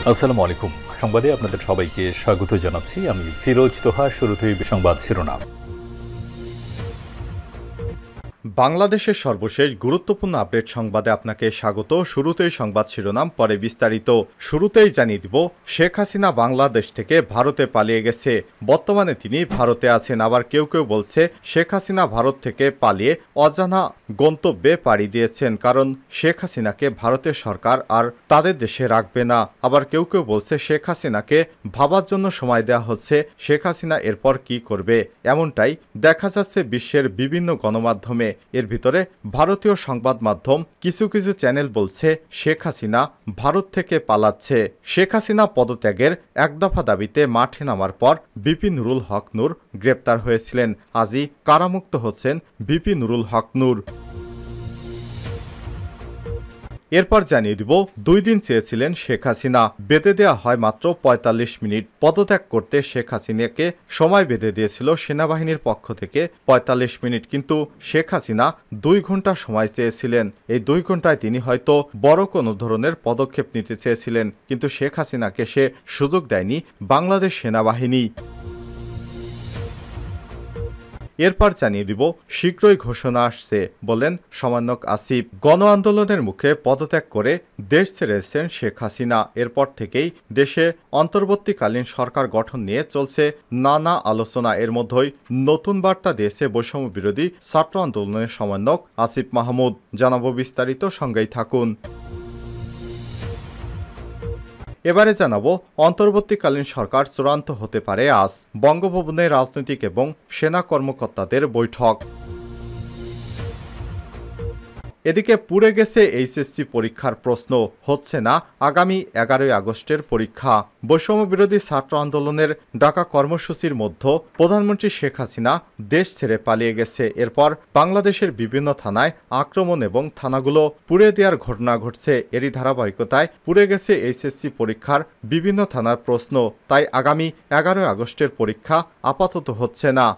আসসালামু আলাইকুম। সংবাদে আপনাদের সবাইকে স্বাগত জানাচ্ছি। আমি ফিরোজ তোহা। শুরুতেই সংবাদ শিরোনাম। বাংলাদেশের সর্বশেষ গুরুত্বপূর্ণ আপডেট সংবাদে আপনাকে স্বাগত। শুরুতেই সংবাদ শিরোনাম, পরে বিস্তারিত। শুরুতেই জানিয়ে দিব, শেখ হাসিনা বাংলাদেশ থেকে ভারতে পালিয়ে গেছে। বর্তমানে তিনি ভারতে আছেন। আবার কেউ কেউ বলছে শেখ হাসিনা ভারত থেকে পালিয়ে অজানা গন্তব্যে পাড়ি দিয়েছেন, কারণ শেখ হাসিনাকে ভারতের সরকার আর তাদের দেশে রাখবে না। আবার কেউ কেউ বলছে শেখ হাসিনাকে ভাবার জন্য সময় দেওয়া হচ্ছে, শেখ হাসিনা এরপর কি করবে। এমনটাই দেখা যাচ্ছে বিশ্বের বিভিন্ন গণমাধ্যমে। এর ভিতরে ভারতীয় সংবাদ মাধ্যম কিছু কিছু চ্যানেল বলছে শেখ হাসিনা ভারত থেকে পালাচ্ছে। শেখ হাসিনা পদত্যাগের এক দফা দাবিতে মাঠে নামার পর বিপি নুরুল হক নূর গ্রেপ্তার হয়েছিলেন। আজই কারামুক্ত হচ্ছেন বিপি নুরুল হক নূর। এরপর জানিয়ে দিব, 2 দিন চেয়েছিলেন শেখ হাসিনা, বেঁধে দেওয়া হয় মাত্র 45 মিনিট। পদত্যাগ করতে শেখ হাসিনাকে সময় বেঁধে দিয়েছিল সেনাবাহিনীর পক্ষ থেকে 45 মিনিট, কিন্তু শেখ হাসিনা 2 ঘন্টা সময় চেয়েছিলেন। এই 2 ঘন্টায় তিনি হয়তো বড় কোনো ধরনের পদক্ষেপ নিতে চেয়েছিলেন, কিন্তু শেখ হাসিনাকে সে সুযোগ দেয়নি বাংলাদেশ সেনাবাহিনী। এরপর জানিয়ে দিব, শীঘ্রই ঘোষণা আসছে বলেন সমন্বয়ক আসিফ। গণ আন্দোলনের মুখে পদত্যাগ করে দেশ ছেড়েছেন শেখ হাসিনা। এরপর থেকেই দেশে অন্তর্বর্তীকালীন সরকার গঠন নিয়ে চলছে নানা আলোচনা। এর মধ্যেই নতুন বার্তা দিয়েছে বৈষম্য বিরোধী ছাত্র আন্দোলনের সমন্বয়ক আসিফ মাহমুদ। জানাবো বিস্তারিত, সঙ্গেই থাকুন। এবারে জানাবো, অন্তর্বর্তীকালীন সরকার চূড়ান্ত হতে পারে আজ। বঙ্গভবনে রাজনৈতিক এবং সেনা কর্মকর্তাদের বৈঠক। এদিকে পুড়ে গেছে এইচএসসি পরীক্ষার প্রশ্ন, হচ্ছে না আগামী 11 আগস্টের পরীক্ষা। বৈষম্য বিরোধী ছাত্র আন্দোলনের ডাকা কর্মসূচির মধ্যে প্রধানমন্ত্রী শেখ হাসিনা দেশ ছেড়ে পালিয়ে গেছে। এরপর বাংলাদেশের বিভিন্ন থানায় আক্রমণ এবং থানাগুলো পুড়ে দেওয়ার ঘটনা ঘটছে। এরই ধারাবাহিকতায় পুড়ে গেছে এইচএসসি পরীক্ষার বিভিন্ন থানার প্রশ্ন। তাই আগামী 11 আগস্টের পরীক্ষা আপাতত হচ্ছে না।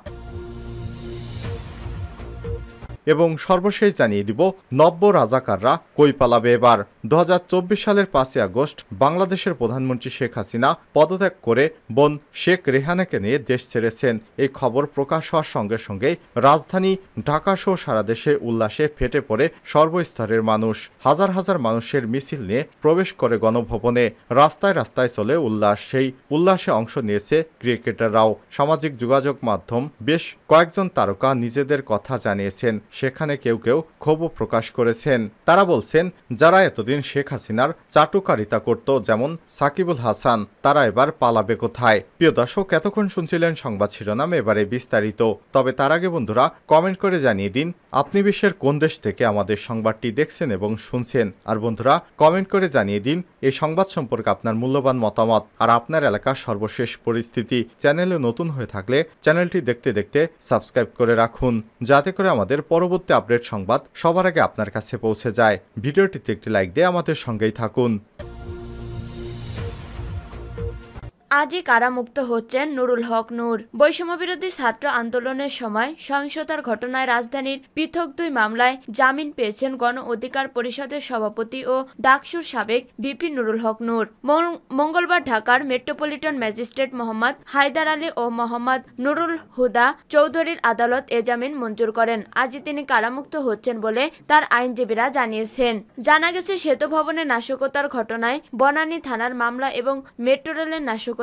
এবং সর্বশেষ জানিয়ে দিব, নব্য রাজাকাররা কই পালাবে এবার। 2024 সালের 5 আগস্ট বাংলাদেশের প্রধানমন্ত্রী শেখ হাসিনা পদত্যাগ করে বোন শেখ রেহানাকে নিয়ে দেশ ছেড়েছেন। এই খবর প্রকাশ হওয়ার সঙ্গে সঙ্গেই রাজধানী ঢাকা সহ সারা দেশে উল্লাসে ফেটে পড়ে সর্বস্তরের মানুষ। হাজার হাজার মানুষের মিছিল নিয়ে প্রবেশ করে গণভবনে। রাস্তায় রাস্তায় চলে উল্লাস। সেই উল্লাসে অংশ নিয়েছে ক্রিকেটাররাও। সামাজিক যোগাযোগ মাধ্যম বেশ কয়েকজন তারকা নিজেদের কথা জানিয়েছেন। সেখানে কেউ কেউ ক্ষোভ প্রকাশ করেছেন। তারা বলছেন, যারা এতদিন শেখ হাসিনার চাটুকারিতা করত, যেমন সাকিবুল হাসান, তারা এবার পালাবে কোথায়। প্রিয় দর্শক, এতক্ষণ শুনছিলেন সংবাদ শিরোনাম, এবারে বিস্তারিত। তবে তার আগে বন্ধুরা, কমেন্ট করে জানিয়ে দিন আপনি বিশ্বের কোন দেশ থেকে আমাদের সংবাদটি দেখছেন এবং শুনছেন। আর বন্ধুরা, কমেন্ট করে জানিয়ে দিন এই সংবাদ সম্পর্কে আপনার মূল্যবান মতামত আর আপনার এলাকার সর্বশেষ পরিস্থিতি। চ্যানেলে নতুন হয়ে থাকলে চ্যানেলটি দেখতে দেখতে সাবস্ক্রাইব করে রাখুন, যাতে করে আমাদের পরবর্তী আপডেট সংবাদ সবার আগে আপনার কাছে পৌঁছে যায়। ভিডিওটিতে একটি লাইক দিয়ে আমাদের সঙ্গেই থাকুন। আজই কারামুক্ত হচ্ছেন নুরুল হক নূর। বৈষম্য বিরোধী ছাত্র আন্দোলনের সময় সহিংসতার ঘটনায় রাজধানীর পৃথক 2 মামলায় জামিন পেয়েছেন গণ অধিকার পরিষদের সভাপতি ও ডাকসুর সাবেক ভিপি নুরুল হক নূর। মঙ্গলবার ঢাকার মেট্রোপলিটন ম্যাজিস্ট্রেট মোহাম্মদ হায়দার আলী ও মোহাম্মদ নুরুল হুদা চৌধুরীর আদালত এ জামিন মঞ্জুর করেন। আজই তিনি কারামুক্ত হচ্ছেন বলে তার আইনজীবীরা জানিয়েছেন। জানা গেছে, সেতু ভবনে নাশকতার ঘটনায় বনানী থানার মামলা এবং মেট্রো রেলের নাশকতায়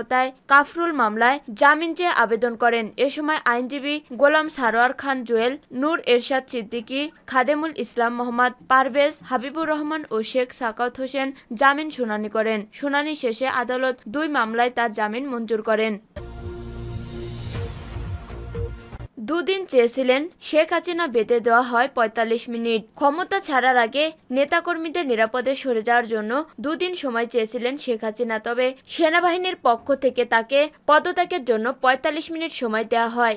কাফরুল মামলায় জামিন চেয়ে আবেদন করেন। এ সময় আইনজীবী গোলাম সারোয়ার খান জুয়েল, নূর এরশাদ সিদ্দিকী, খাদেমুল ইসলাম মোহাম্মদ পারভেজ, হাবিবুর রহমান ও শেখ সাকাওয়াত হোসেন জামিন শুনানি করেন। শুনানি শেষে আদালত 2 মামলায় তার জামিন মঞ্জুর করেন। 2 দিন চেয়েছিলেন শেখ হাসিনা, বেঁধে দেওয়া হয় 45 মিনিট। ক্ষমতা ছাড়ার আগে নেতাকর্মীদের নিরাপদে সরে যাওয়ার জন্য 2 দিন সময় চেয়েছিলেন শেখ হাসিনা। তবে সেনাবাহিনীর পক্ষ থেকে তাকে পদত্যাগের জন্য 45 মিনিট সময় দেওয়া হয়।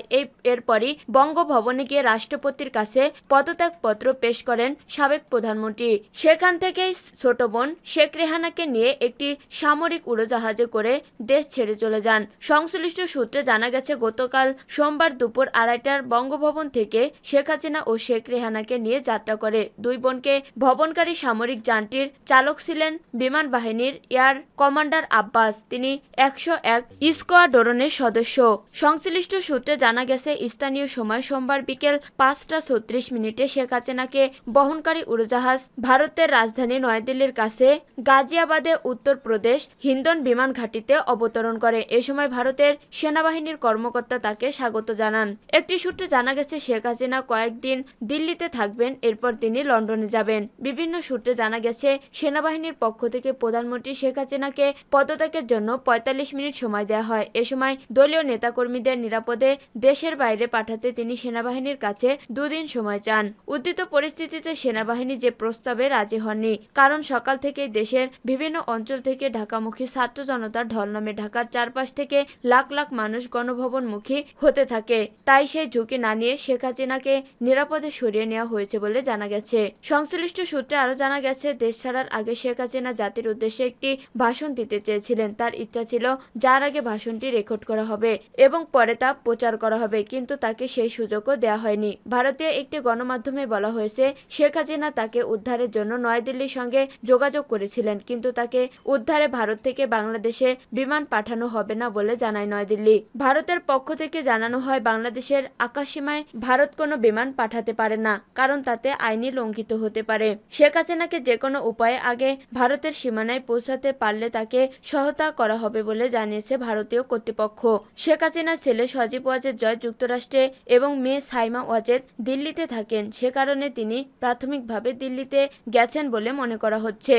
এরপরই বঙ্গভবনে গিয়ে রাষ্ট্রপতির কাছে পদত্যাগপত্র পেশ করেন সাবেক প্রধানমন্ত্রী। সেখান থেকেই ছোট বোন শেখ রেহানাকে নিয়ে একটি সামরিক উড়োজাহাজে করে দেশ ছেড়ে চলে যান। সংশ্লিষ্ট সূত্রে জানা গেছে, গতকাল সোমবার দুপুর 2:30 ফ্লাইটার বঙ্গভবন থেকে শেখ হাসিনা ও শেখ রেহানাকে নিয়ে যাত্রা করে। দুই বোনকে ভবনকারী সামরিক যানটির চালক ছিলেন বিমান বাহিনীর এয়ার কমান্ডার আব্বাস। তিনি 101 স্কোয়াড্রনের সদস্য। সংশ্লিষ্ট সূত্রে জানা গেছে, স্থানীয় সময় সোমবার বিকেল 5:36 শেখ হাসিনাকে বহনকারী উড়োজাহাজ ভারতের রাজধানী নয়াদিল্লির কাছে গাজিয়াবাদে উত্তরপ্রদেশ হিন্দন বিমান ঘাঁটিতে অবতরণ করে। এ সময় ভারতের সেনাবাহিনীর কর্মকর্তা তাকে স্বাগত জানান। একটি সূত্রে জানা গেছে, শেখ হাসিনা কয়েকদিন দিল্লিতে থাকবেন, এরপর তিনি লন্ডনে যাবেন। বিভিন্ন সূত্রে জানা গেছে, সেনাবাহিনীর পক্ষ থেকে প্রধানমন্ত্রী শেখ হাসিনাকে পদত্যাগের জন্য 45 মিনিট সময় দেওয়া হয়। এ সময় দলীয় নেতাকর্মীদের নিরাপদে দেশের বাইরে পাঠাতে তিনি সেনাবাহিনীর কাছে 2 দিন সময় চান। উদ্ধৃত পরিস্থিতিতে সেনাবাহিনী যে প্রস্তাবে রাজি হননি, কারণ সকাল থেকেই দেশের বিভিন্ন অঞ্চল থেকে ঢাকামুখী ছাত্র জনতার ঢল নামে ঢাকার চারপাশ থেকে লাখ লাখ মানুষ গণভবনমুখী হতে থাকে। তাই সেই ঝুঁকি না নিয়ে শেখ হাসিনাকে নিরাপদে সরিয়ে নেওয়া হয়েছে বলে জানা গেছে। সংশ্লিষ্ট সূত্রে আরও জানা গেছে, দেশ ছাড়ার আগে শেখ হাসিনা জাতির উদ্দেশ্যে একটি ভাষণ দিতে চেয়েছিলেন। তার ইচ্ছা ছিল যার আগে ভাষণটি রেকর্ড করা হবে এবং পরে তা প্রচার করা হবে, কিন্তু তাকে সেই সুযোগও দেওয়া হয়নি। ভারতীয় একটি গণমাধ্যমে বলা হয়েছে, শেখ হাসিনা তাকে উদ্ধারের জন্য নয়াদিল্লির সঙ্গে যোগাযোগ করেছিলেন, কিন্তু তাকে উদ্ধারে ভারত থেকে বাংলাদেশে বিমান পাঠানো হবে না বলে জানায় নয়াদিল্লি। ভারতের পক্ষ থেকে জানানো হয়, বাংলাদেশের আকাশসীমায় ভারত কোনো বিমান পাঠাতে পারে না, কারণ তাতে আইনি লঙ্ঘিত হতে পারে। শেখ হাসিনাকে যে কোনো উপায়ে আগে ভারতের সীমানায় পৌঁছাতে পারলে তাকে সহায়তা করা হবে বলে জানিয়েছে ভারতীয় কর্তৃপক্ষ। শেখ হাসিনার ছেলে সজীব ওয়াজেদ জয় যুক্তরাষ্ট্রে এবং মেয়ে সাইমা ওয়াজেদ দিল্লিতে থাকেন। সে কারণে তিনি প্রাথমিকভাবে দিল্লিতে গেছেন বলে মনে করা হচ্ছে।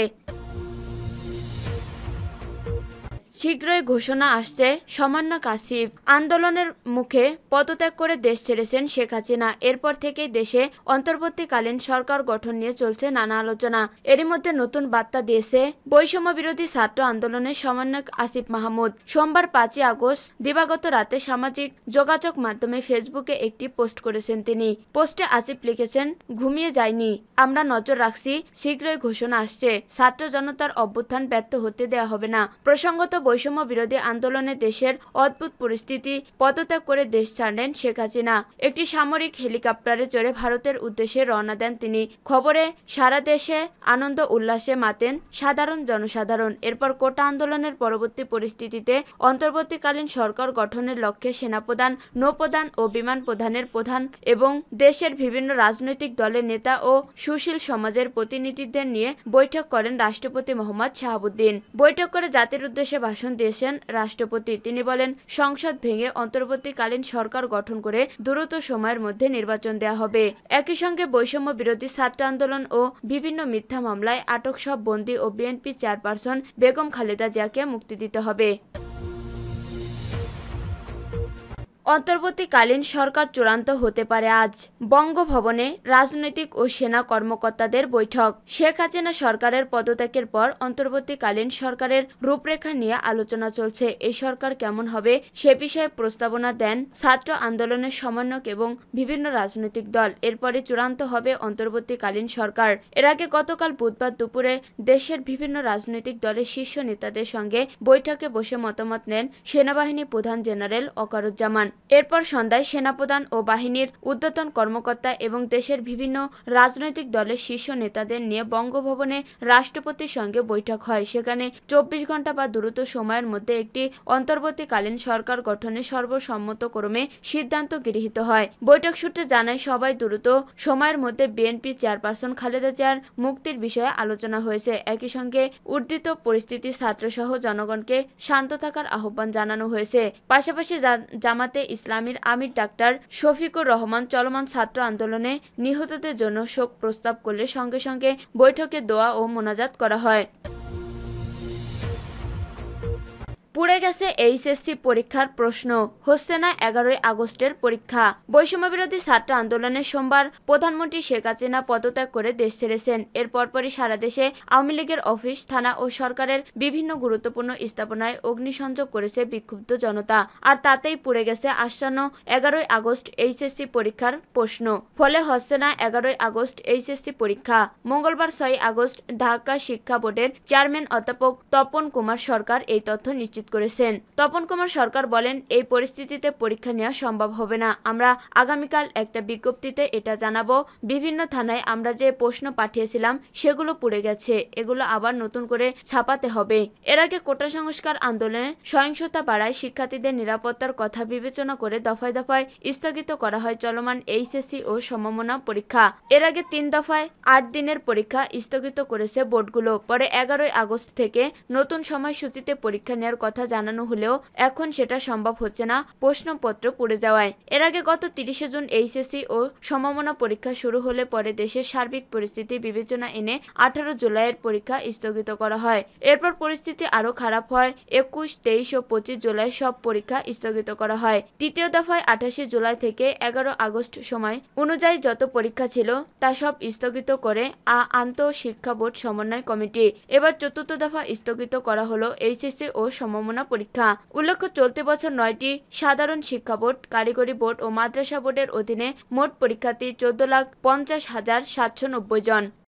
শীঘ্রই ঘোষণা আসছে সমন্বয়ক আসিফ। আন্দোলনের মুখে পদত্যাগ করে দেশ ছেড়েছেন শেখ হাসিনা। এরপর থেকেই দেশে অন্তর্বর্তীকালীন সরকার গঠন নিয়ে চলছে নানা আলোচনা। এরই মধ্যে নতুন বার্তা দিয়েছে বৈষম্য বিরোধী ছাত্র আন্দোলনের সমন্বয়ক আসিফ মাহমুদ। সোমবার 5 আগস্ট দিবাগত রাতে সামাজিক যোগাযোগ মাধ্যমে ফেসবুকে একটি পোস্ট করেছেন তিনি। পোস্টে আসিফ লিখেছেন, ঘুমিয়ে যায়নি, আমরা নজর রাখছি, শীঘ্রই ঘোষণা আসছে, ছাত্র জনতার অভ্যুত্থান ব্যর্থ হতে দেওয়া হবে না। প্রসঙ্গত বৈষম্য বিরোধী আন্দোলনে দেশের অদ্ভুত পরিস্থিতি পদত্যাগ করে দেশ ছাড়লেন শেখ হাসিনা। একটি সামরিক হেলিকপ্টারে চড়ে ভারতের উদ্দেশ্যে রওনা দেন তিনি। খবরে সারা দেশে আনন্দ উল্লাসে মাতেন সাধারণ জনসাধারণ। এরপর কোটা আন্দোলনের পরবর্তী পরিস্থিতিতে অন্তর্বর্তীকালীন সরকার গঠনের লক্ষ্যে সেনাপ্রধান, নৌপ্রধান ও বিমান প্রধানের প্রধান এবং দেশের বিভিন্ন রাজনৈতিক দলের নেতা ও সুশীল সমাজের প্রতিনিধিদের নিয়ে বৈঠক করেন রাষ্ট্রপতি মোহাম্মদ শাহাবুদ্দিন। বৈঠক করে জাতির উদ্দেশ্যে ভাষণ দিয়েছেন রাষ্ট্রপতি। তিনি বলেন, সংসদ ভেঙে অন্তর্বর্তীকালীন সরকার গঠন করে দ্রুত সময়ের মধ্যে নির্বাচন দেওয়া হবে। একই সঙ্গে বৈষম্য বিরোধী ছাত্র আন্দোলন ও বিভিন্ন মিথ্যা মামলায় আটক সব বন্দী ও বিএনপি চেয়ারপারসন বেগম খালেদা জিয়াকে মুক্তি দিতে হবে। অন্তর্বর্তীকালীন সরকার চূড়ান্ত হতে পারে আজ। বঙ্গভবনে রাজনৈতিক ও সেনা কর্মকর্তাদের বৈঠক। শেখ হাসিনা সরকারের পদত্যাগের পর অন্তর্বর্তীকালীন সরকারের রূপরেখা নিয়ে আলোচনা চলছে। এই সরকার কেমন হবে সে বিষয়ে প্রস্তাবনা দেন ছাত্র আন্দোলনের সমন্বয়ক এবং বিভিন্ন রাজনৈতিক দল। এরপরে চূড়ান্ত হবে অন্তর্বর্তীকালীন সরকার। এর আগে গতকাল বুধবার দুপুরে দেশের বিভিন্ন রাজনৈতিক দলের শীর্ষ নেতাদের সঙ্গে বৈঠকে বসে মতামত নেন সেনাবাহিনী প্রধান জেনারেল ওয়াকারুজ্জামান। এরপর সন্ধ্যায় সেনাপ্রধান ও বাহিনীর ঊর্ধ্বতন কর্মকর্তা এবং দেশের বিভিন্ন রাজনৈতিক দলের শীর্ষ নেতাদের নিয়ে বঙ্গভবনে রাষ্ট্রপতির সঙ্গে বৈঠক হয়। সেখানে 24 ঘণ্টা বা দ্রুত সময়ের মধ্যে একটি অন্তর্বর্তীকালীন সরকার গঠনের সর্বসম্মতক্রমে সিদ্ধান্ত গৃহীত হয়। বৈঠক সূত্রে জানায়, সবাই দ্রুত সময়ের মধ্যে বিএনপি চেয়ারপারসন খালেদা জিয়ার মুক্তির বিষয়ে আলোচনা হয়েছে। একই সঙ্গে উদ্ধৃত পরিস্থিতি ছাত্রসহ জনগণকে শান্ত থাকার আহ্বান জানানো হয়েছে। পাশাপাশি জামাতে ইসলামীর আমির ডাক্তার শফিকুর রহমান চলমান ছাত্র আন্দোলনে নিহতদের জন্য শোক প্রস্তাব করলে সঙ্গে সঙ্গে বৈঠকে দোয়া ও মোনাজাত করা হয়। পুড়ে গেছে এইচএসসি পরীক্ষার প্রশ্ন, হচ্ছে না 11 আগস্টের পরীক্ষা। বৈষম্য বিরোধী ছাত্র আন্দোলনের সোমবার প্রধানমন্ত্রী শেখ হাসিনা পদত্যাগ করে দেশ ছেড়েছেন। এর পরপরই সারা দেশে আওয়ামী লীগের অফিস, থানা ও সরকারের বিভিন্ন গুরুত্বপূর্ণ স্থাপনায় অগ্নিসংযোগ করেছে বিক্ষুব্ধ জনতা। আর তাতেই পুড়ে গেছে আসন্ন 11 আগস্ট এইচএসসি পরীক্ষার প্রশ্ন। ফলে হচ্ছে না 11 আগস্ট এইচএসসি পরীক্ষা। মঙ্গলবার 6 আগস্ট ঢাকা শিক্ষা বোর্ডের চেয়ারম্যান অধ্যাপক তপন কুমার সরকার এই তথ্য নিশ্চিত নিশ্চিত করেছেন। তপন কুমার সরকার বলেন, এই পরিস্থিতিতে পরীক্ষা নেওয়া সম্ভব হবে না। আমরা আগামীকাল একটা বিজ্ঞপ্তিতে এটা জানাবো। বিভিন্ন থানায় আমরা যে প্রশ্ন পাঠিয়েছিলাম সেগুলো পুড়ে গেছে, এগুলো আবার নতুন করে ছাপাতে হবে। এর আগে কোটা সংস্কার আন্দোলনে সহিংসতা বাড়ায় শিক্ষার্থীদের নিরাপত্তার কথা বিবেচনা করে দফায় দফায় স্থগিত করা হয় চলমান এইচএসসি ও সমমনা পরীক্ষা। এর আগে 3 দফায় 8 দিনের পরীক্ষা স্থগিত করেছে বোর্ডগুলো। পরে 11 আগস্ট থেকে নতুন সময়সূচিতে পরীক্ষা নেওয়ার কথা জানানো হলেও এখন সেটা সম্ভব হচ্ছে না প্রশ্নপত্র পুড়ে যাওয়ায়। এর আগে গত 30 জুন এইচএসসি ও সমমনা পরীক্ষা শুরু হলে পরে দেশের সার্বিক পরিস্থিতি বিবেচনা এনে 18 জুলাইয়ের পরীক্ষা স্থগিত করা হয়। এরপর পরিস্থিতি আরও খারাপ হয়। 21, 23 ও 25 জুলাই সব পরীক্ষা স্থগিত করা হয়। তৃতীয় দফায় 28 জুলাই থেকে 11 আগস্ট সময় অনুযায়ী যত পরীক্ষা ছিল তা সব স্থগিত করে আন্তঃশিক্ষা বোর্ড সমন্বয় কমিটি। এবার চতুর্থ দফা স্থগিত করা হলো এইচএসসি ও সমমনা পরীক্ষা। উল্লেখ্য, চলতি বছর 9টি সাধারণ শিক্ষা বোর্ড, কারিগরি বোর্ড ও মাদ্রাসা বোর্ডের অধীনে মোট পরীক্ষার্থী 14,50,790 জন।